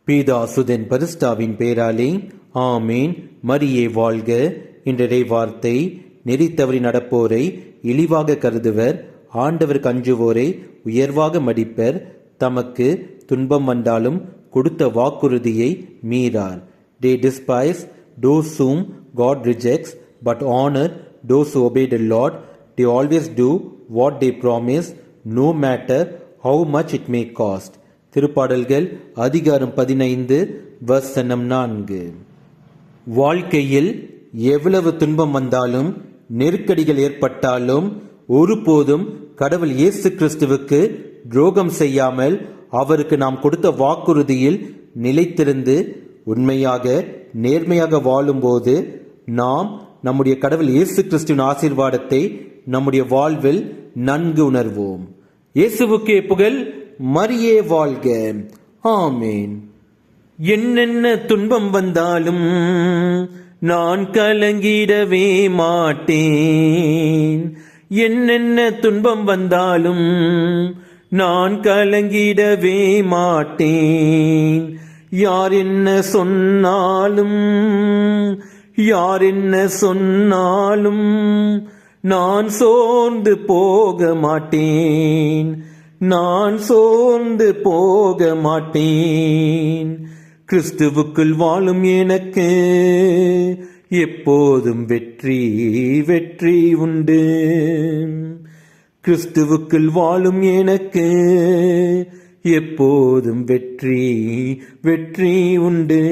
பீதா சுதன் பரிசுத்தாவின் பேராலே ஆமேன். மரியே வாழ்க. இன்றைய வார்த்தை: நெறி தவறி நடப்போரை இழிவாக கருதுவர், ஆண்டவருக்கு அஞ்சுவோரை உயர்வாக மதிப்பர். தமக்கு துன்பம் வந்தாலும் கொடுத்த வாக்குறுதியை மீறார். They despise those whom God rejects, but honor those who obey the Lord. They always do what they promise, no matter how much it may cost. திருப்பாடல்கள் அதிகாரம் 15 வசனம் 4. வாழ்க்கையில் எவ்வளவு துன்பம் வந்தாலும், நெருக்கடிகள் ஏற்பட்டாலும், ஒருபோதும் கடவுள் இயேசு கிறிஸ்துவுக்கு துரோகம் செய்யாமல் அவருக்கு நாம் கொடுத்த வாக்குறுதியில் நிலைத்திருந்து உண்மையாக நேர்மையாக வாழும்போது நாம் நம்முடைய கடவுள் இயேசு கிறிஸ்துவின் ஆசீர்வாதத்தை நம்முடைய வாழ்வில் நன்கு உணர்வோம். இயேசுவுக்கே புகழ். மரியே வாழ்க. ஆமேன். என்னென்ன துன்பம் வந்தாலும் நான் கலங்கிடவே மாட்டேன். என்னென்ன துன்பம் வந்தாலும் நான் கலங்கிடவே மாட்டேன். யார் என்ன சொன்னாலும், யார் என்ன சொன்னாலும் நான் சோர்ந்து போக மாட்டேன். நான் சோர்ந்து போக மாட்டேன். கிறிஸ்துவுக்குள் வாழும் எனக்கு எப்போதும் வெற்றி வெற்றி உண்டு. கிறிஸ்துவுக்குள் வாழும் எனக்கு எப்போதும் வெற்றி வெற்றி உண்டு.